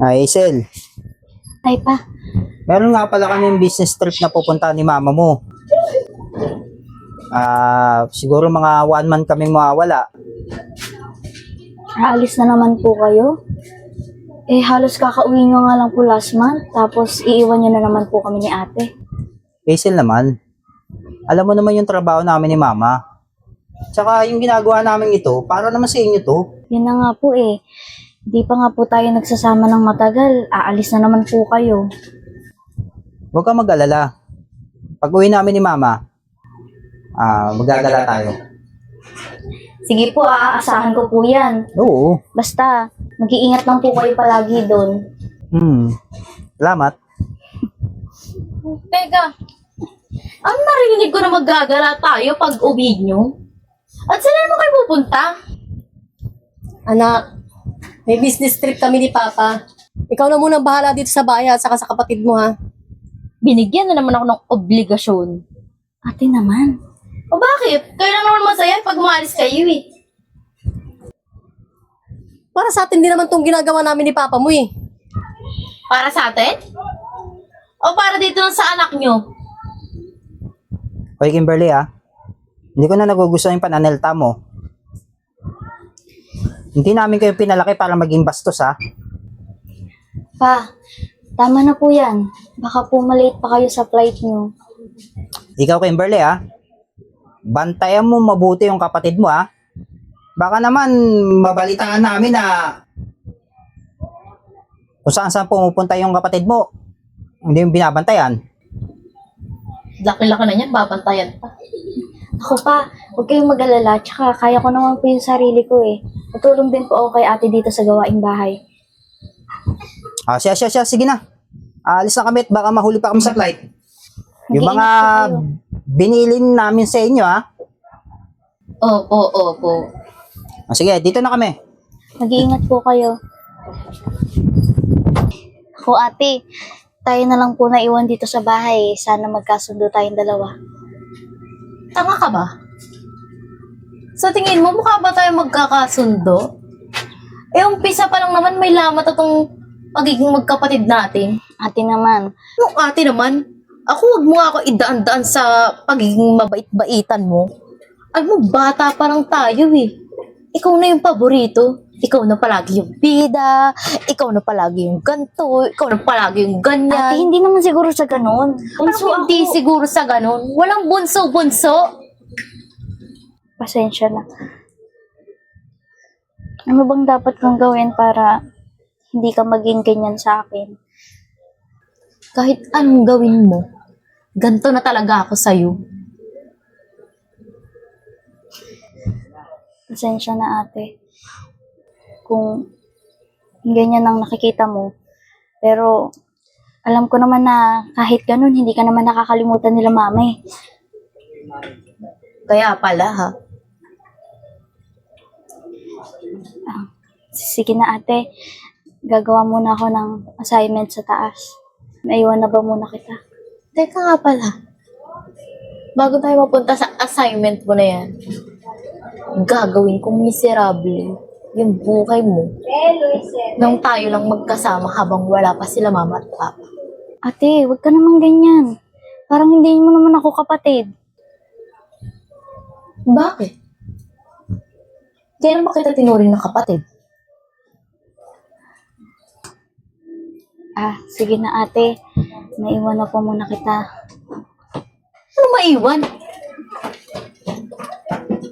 Hazel, Ay pa, meron nga pala kami yung business trip na pupunta ni mama mo. Siguro mga 1 month kaming mawawala. aalis na naman po kayo? Halos kakauwi nyo nga lang po last month, tapos iiwan nyo na naman po kami ni ate. Hazel naman, alam mo naman yung trabaho namin ni mama. Tsaka yung ginagawa namin ito, para naman sa inyo to. Yun na nga po Di pa nga po tayo nagsasama ng matagal, aalis na naman po kayo. Huwag kang mag-alala. Pag uwi namin ni mama, magagala tayo. Sige po, aasahan ko po yan. Oo. Basta, mag-iingat lang po kayo palagi doon. Salamat. Teka, ang narinig ko na maggagala tayo pag uwi nyo? At saan naman kayo pupunta? Anak, may business trip kami ni Papa. Ikaw na muna bahala dito sa bayan at saka sa kapatid mo, ha? Binigyan na naman ako ng obligasyon. Ate naman. O bakit? Kayo lang naman masaya pag umalis kayo eh. Para sa atin din naman tong ginagawa namin ni Papa mo, eh. Para sa atin? O para dito lang sa anak nyo? Oy, Kimberly, hindi ko na nagugustuhan yung pananalita mo. Hindi namin kayo pinalaki para maging bastos, Pa, tama na po yan. Baka po malate pa kayo sa flight nyo. Ikaw, Kimberly, bantayan mo mabuti yung kapatid mo, Baka naman mabalitaan namin na kung saan pumupunta yung kapatid mo, hindi yung binabantayan. Laki-laki na yan, babantayan pa. Ako pa, huwag kayong mag-alala, tsaka kaya ko naman po yung sarili ko Tutulong din po ako kay ate dito sa gawaing bahay. Siya, sige na. Alis na kami at baka mahuli pa kami sa flight. Yung mga Mag-iingat po kayo. binilin namin sa inyo, Opo. Sige, dito na kami. Mag-iingat po kayo. Ako ate, tayo na lang po na iwan dito sa bahay. Sana magkasundo tayong dalawa. Tama ka ba? Sa tingin mo, mukha ba tayo magkakasundo? Umpisa pa lang naman may lamat itong pagiging magkapatid natin. Ate naman, Yung ate naman, wag mo nga ako idaan-daan sa pagiging mabait-baitan mo. Alam mo, bata pa lang tayo eh. Ikaw na yung paborito. Ikaw na palagi yung bida. Ikaw na palagi yung ganto. Ikaw na palagi yung ate ganyan. hindi naman siguro sa ganun. Bunso Ano hindi ako. siguro sa ganun? Walang bunso-bunso. Pasensya na. Ano bang dapat kong gawin para hindi ka maging ganyan sa akin? Kahit anong gawin mo, ganto na talaga ako sa'yo. Pasensya na ate. Kung ganyan ang nakikita mo. Pero alam ko naman na kahit ganun, hindi ka naman nakakalimutan nila mama Kaya pala ha. Sige na ate, gagawa muna ako ng assignment sa taas. Naiwan na ba muna kita? Teka nga pala. Bago tayo mapunta sa assignment mo na yan, gagawin kong miserable yung buhay mo nang tayo lang magkasama habang wala pa sila mama at papa. Ate, wag ka naman ganyan. Parang hindi mo naman ako kapatid. Bakit? Kailan ba kita tinuring na kapatid? Sige na ate. Naiwan na po muna kita. Ano maiwan?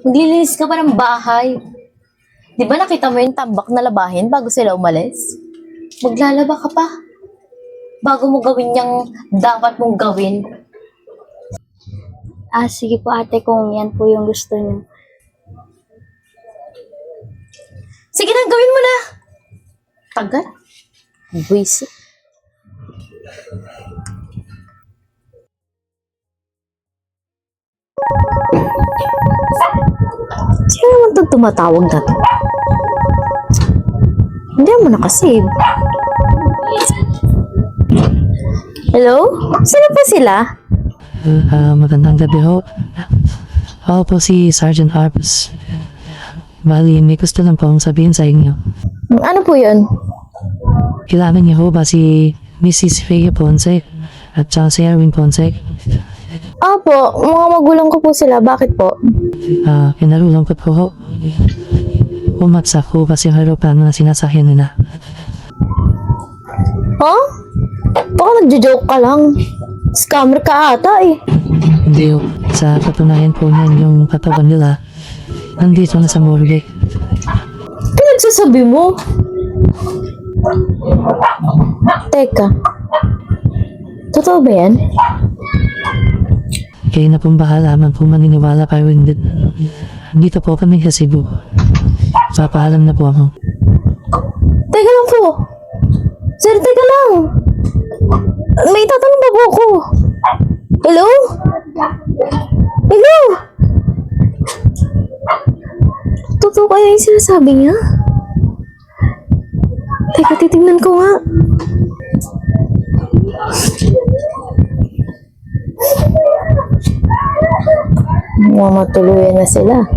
Maglilinis ka pa ng bahay. Di ba nakita mo yung tambak na labahin bago sila umalis? Maglalaba ka pa. Bago mo gawin yung dapat mong gawin. Sige po ate kung yan po yung gusto niyo. Sige na, gawin mo na. Tagal. Buwis. Sino naman itong tumatawag na to? Hindi mo nakasave. Hello? Sino pa sila? Magandang gabi ho. Ako po si Sergeant Harpus. Bali, may gusto lang po akong sabihin sa inyo. Ano po yun? kilala niyo ho ba si Mrs. Rhea Ponce at saka si Erwin Ponce? Apo, mga magulang ko po sila. Bakit po? Kinalulungkot po ho. Umatsak ho ba si aeroplano na sinasakyan nila? Ha? Baka nagjo-joke ka lang. Scammer ka ata eh. Hindi ho. Sa katunayan po niyan yung katawan nila nandito na sa morgue. Pinagsasabi mo? Teka. Totoo ba yan? Kayo na pong bahala man po maniniwala kayo hindi. Dito po kami sa Cebu. Papaalam na po ako. Teka lang po. Sir, teka lang. May tatanong ba po ako? Hello? Hello? Totoo kaya yung sinasabi niya? Teka, titignan ko nga. Mamatuluyan na sila.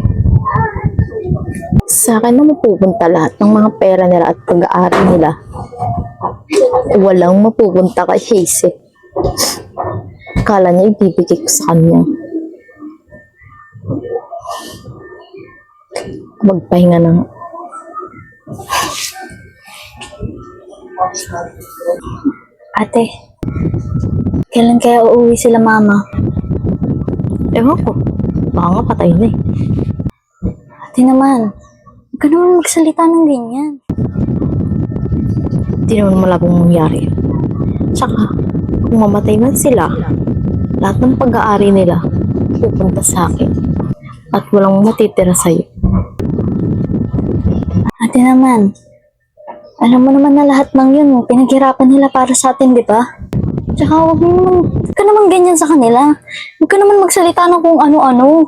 Sa akin na mapupunta lahat ng mga pera nila at pag-aari nila. Walang mapupunta kay Haze. Kala niya ibibigay ko sa kanya. Magpahinga na nga. Ate, kailan kaya uuwi sila mama? Ewan ko. Baka nga patay na eh. Ate naman, huwag ka naman magsalita ng ganyan. Hindi naman malabong mangyari. Tsaka, kung mamatay man sila, lahat ng pag-aari nila pupunta sa akin. At walang matitira sa'yo. Ate naman, alam mo naman na lahat ng yun, pinaghirapan nila para sa atin, di ba? Tsaka huwag ka naman ganyan sa kanila. Huwag ka naman magsalita ng kung ano-ano.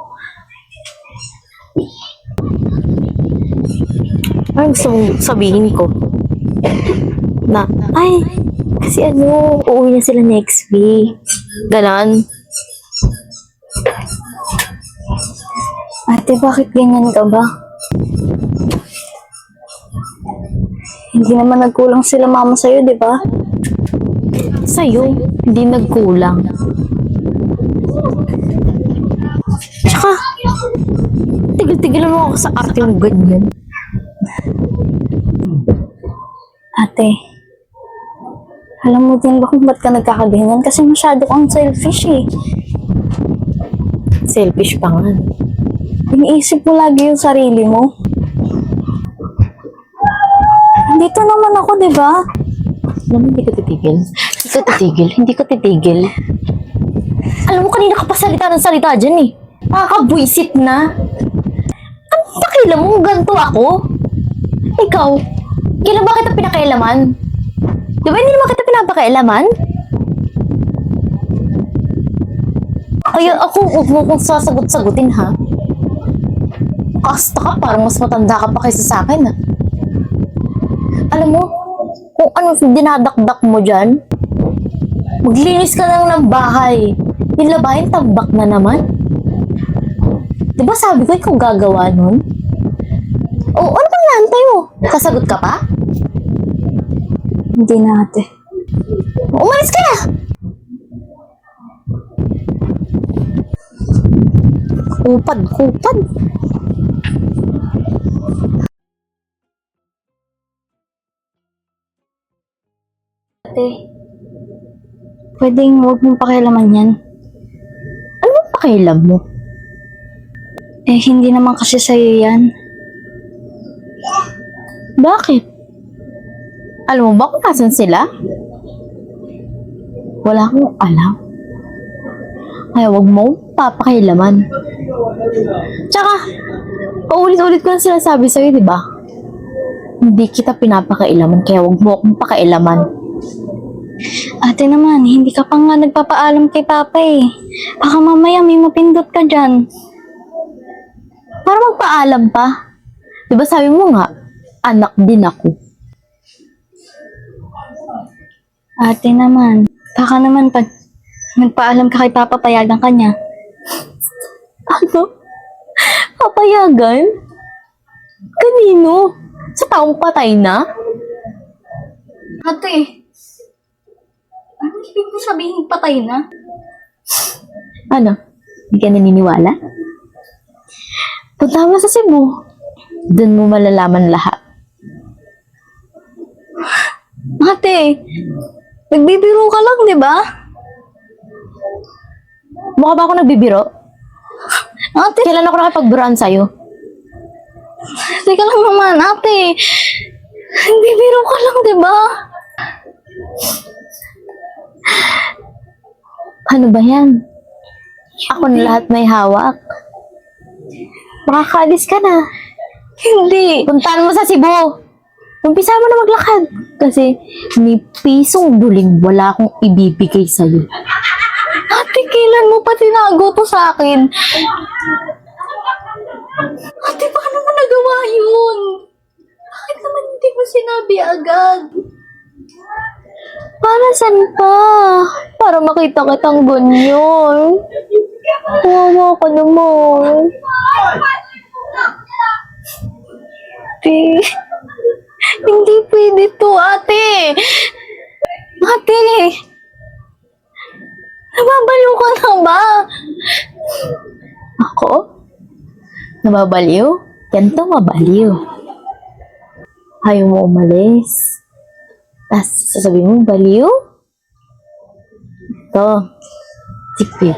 Parang gusto mong sabihin ko na, ay, kasi uuwi na sila next week. Ganon. Ate, bakit ganyan ka ba? Hindi naman nagkulang sila mama sa'yo, di ba? Sa'yo, hindi nagkulang. Tsaka, tigil-tigilan mo ako sa arte mo ganyan. Ate, alam mo din ba kung ba't ka nagkakaganyan? Kasi masyado kang selfish eh. Selfish pa nga. Iniisip mo lagi yung sarili mo. Dito naman ako, di ba? Alam mo, hindi ko titigil. Hindi ko titigil. Hindi ko titigil. Alam mo, kanina ka pa salita ng salita dyan eh. Nakakabwisit na. Anong pakialam mo? Ganto ako? Ikaw, kailan ba kita pinakailaman? Di ba hindi naman kita pinapakailaman? Kaya ako, huwag mo kong sasagot-sagutin ha. Kasta ka, parang mas matanda ka pa kaysa sa akin ha. Alam mo, kung ano dinadakdak mo dyan, maglinis ka lang ng bahay. Yung labahin, tambak na naman. Diba sabi ko, ikaw gagawa nun? O, ano bang naantay mo? Sasagot ka pa? Hindi na, ate. Umalis ka na! Kupad. Ate, pwedeng huwag mong pakialaman yan. Ano bang pakialam mo? Eh, hindi naman kasi sa'yo yan. Bakit? Alam mo ba kung nasan sila? Wala akong alam. Kaya wag mo papakialaman. Tsaka, paulit-ulit ko na sinasabi sa'yo, di ba? Hindi kita pinapakailaman, kaya wag mo akong pakailaman. Ate naman, hindi ka pa nga nagpapaalam kay Papa eh. Baka mamaya may mapindot ka dyan. Para magpaalam pa. Di ba sabi mo nga, anak din ako. Ate naman, baka naman pag nagpaalam ka kay Papa, payagan ka niya. Ano? Papayagan? Kanino? Sa taong patay na? Ate, ano ibig mo sabihin patay na? Ano? Hindi ka naniniwala? Punta mo sa Cebu. Doon mo malalaman lahat. Ate, nagbibiro ka lang, di ba? Mukha ba ako nagbibiro? Ate, Kailan ako nakipagbiroan sa'yo? teka lang naman, ate. Nagbibiro ka lang, di ba? Ano ba yan? Ako na lahat may hawak. Makakaalis ka na. Hindi. Puntahan mo sa Cebu. Umpisa mo na maglakad. Kasi may pisong buling wala akong ibibigay sa'yo. Ate, kailan mo pa tinago to sa akin? Ate, paano mo nagawa yun? Bakit naman hindi mo sinabi agad? Para saan pa? Para makita kitang ganyan. Kawawa ka naman. Ate, hindi pwede to, ate. Ate, nababaliw ka na ba? Ako? Nababaliw? Ganito mabaliw. Ayaw mo umalis. Tapos sasabihin mo, baliw? Ito. Tikpi.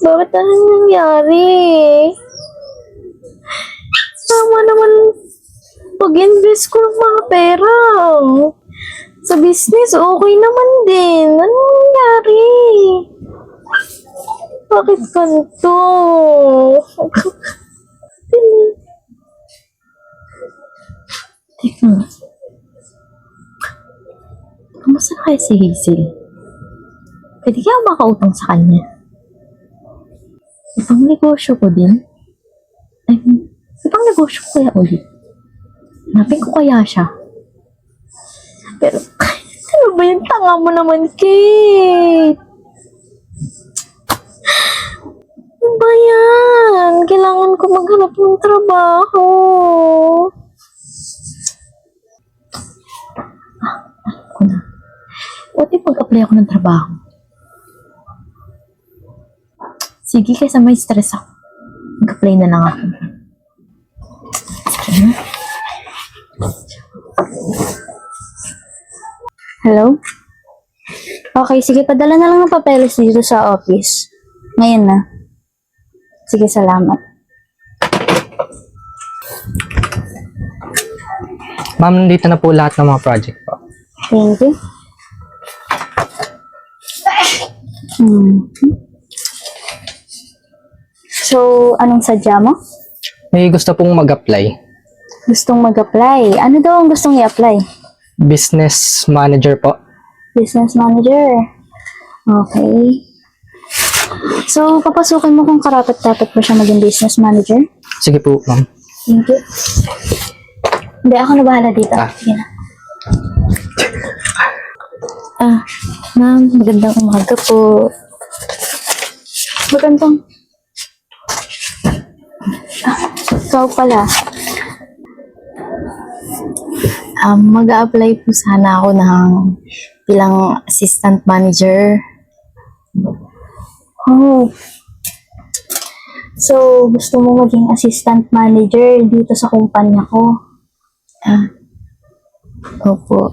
Bakit ano nangyari? Tama naman pag-invest ko ng mga pera. Sa business, okay naman din. Ano nangyari? Bakit ganito? Teka. Kamusta na kaya si Hazel? Pwede kaya ako makautang sa kanya? Ibang negosyo ko din? Ay, ibang negosyo ko kaya ulit? Hanapin ko kaya siya? Pero, ano ba yung tanga mo naman, Kate? Ano ba yan? Kailangan ko maghanap ng trabaho. Ako na. Buti pag-apply ako ng trabaho. Sige, kaysa may stress ako. Mag-apply na lang ako. Sige na. Hello? Okay, sige, padala na lang ng papeles dito sa office. Ngayon na. Sige, salamat. Ma'am, nandito na po lahat ng mga project po. Thank you. Hmm. So, anong sadya mo? May gusto pong mag-apply. Gustong mag-apply. Ano daw ang gustong i-apply? Business manager po. Business manager. Okay. So, papasukin mo kung karapat-dapat ba siya maging business manager? Sige po, ma'am. Thank you. Hindi, ako na bahala dito. Ah. Sige na. Ma'am, magandang umaga po. Magandang. Ikaw pala. Mag-a-apply po sana ako ng bilang assistant manager. Oh. So, gusto mo maging assistant manager dito sa kumpanya ko? Opo.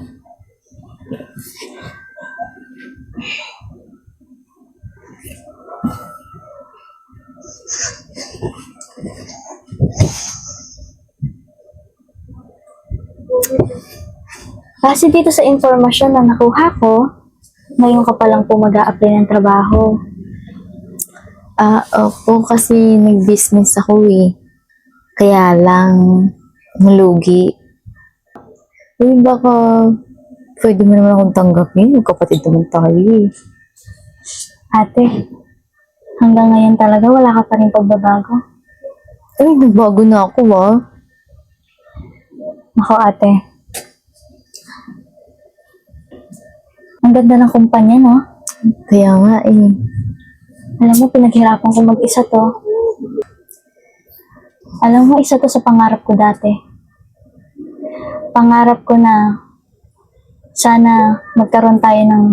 Kasi dito sa informasyon na nakuha ko, ngayon ka pa lang po mag-a-apply ng trabaho. Opo, kasi nag-business ako eh. Kaya lang, malugi. Uy, baka pwede mo naman akong tanggapin. Magkapatid naman tayo eh. Ate, hanggang ngayon talaga wala ka pa rin pagbabago. Ay, nagbago na ako ah. Ako ate, ang ganda ng kumpanya, no? Kaya nga eh. Alam mo, pinaghirapan ko mag-isa to. Alam mo, isa to sa pangarap ko dati. Pangarap ko na sana magkaroon tayo ng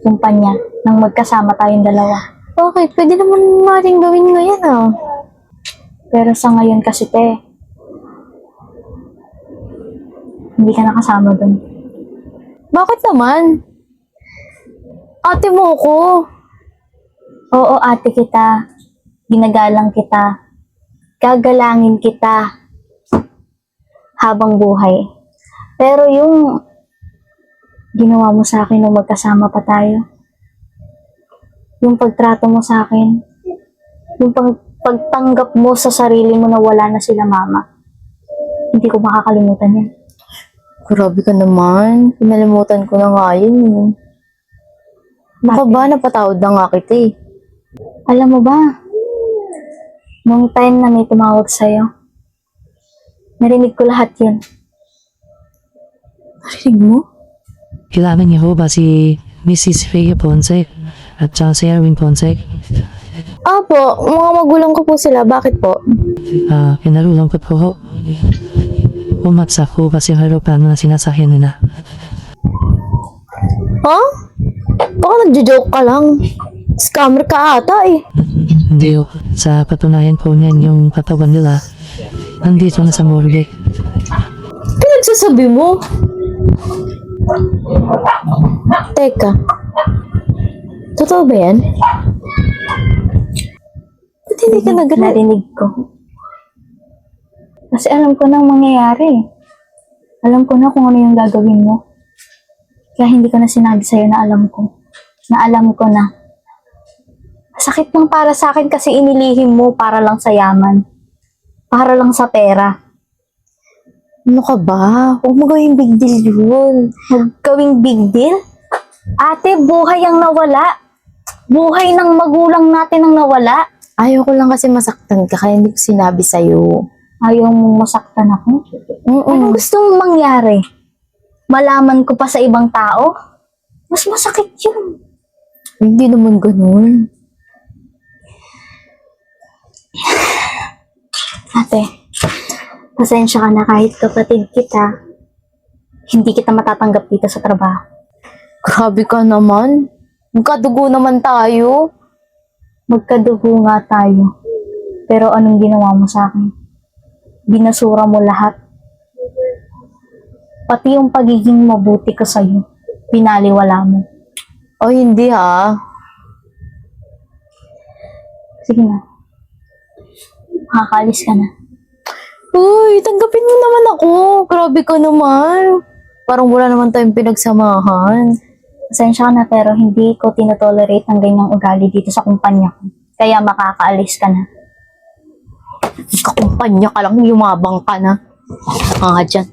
kumpanya nang magkasama tayong dalawa. Okay, pwede naman natin gawin ngayon ah. Pero sa ngayon kasi, te, hindi ka nakasama dun. Bakit naman? Ate mo ko. Oo, ate kita. Ginagalang kita. Gagalangin kita. Habang buhay. Pero yung ginawa mo sa akin nung magkasama pa tayo, yung pagtrato mo sa akin, yung pagtanggap mo sa sarili mo na wala na sila mama, hindi ko makakalimutan yan. Grabe ka naman. Pinalimutan ko na nga yun. Baka ba napatawad na nga kita eh. Alam mo ba, nung time na may tumawag sa'yo, narinig ko lahat yun. Narinig mo? Kilala niyo ho ba si Mrs. Rhea Ponce at saka si Erwin Ponce? Apo, mga magulang ko po sila. Bakit po? Kinalulang ko po ho. Umatsa po ba si aeroplano na sinasakyan nila? Ha? Baka nagjo-joke ka lang. Scammer ka ata eh. Hindi ho. Sa patunayan po niyan yung katawan nila nandito na sa morgue. Pinagsasabi mo? Teka. Totoo ba yan? Ba't hindi ka nagalit? Narinig ko. Kasi alam ko na ang mangyayari. Alam ko na kung ano yung gagawin mo. Kaya hindi ko na sinabi sa'yo na alam ko. Na alam ko na. Sakit lang para sa akin kasi inilihim mo para lang sa yaman. Para lang sa pera. Ano ka ba? Huwag mo gawing big deal yun. Gawing big deal? Ate, buhay ang nawala. Buhay ng magulang natin ang nawala. Ayaw ko lang kasi masaktan ka kaya hindi ko sinabi sa'yo. Ayaw mong masaktan ako? Anong gusto mong mangyari? Malaman ko pa sa ibang tao? Mas masakit yun. Hindi naman ganun. Ate, pasensya ka na kahit kapatid kita, hindi kita matatanggap dito sa trabaho. Grabe ka naman. Magkadugo naman tayo. Magkadugo nga tayo. Pero anong ginawa mo sa akin? Binasura mo lahat. Pati yung pagiging mabuti ko sa'yo, pinaliwala mo. O hindi ha. Sige na. Makakaalis ka na. Uy, tanggapin mo naman ako. Grabe ka naman. Parang wala naman tayong pinagsamahan. Pasensya ka na pero hindi ko tinotolerate ang ganyang ugali dito sa kumpanya ko. Kaya makakaalis ka na. Kakumpanya ka lang, yumabang ka na. Nga dyan.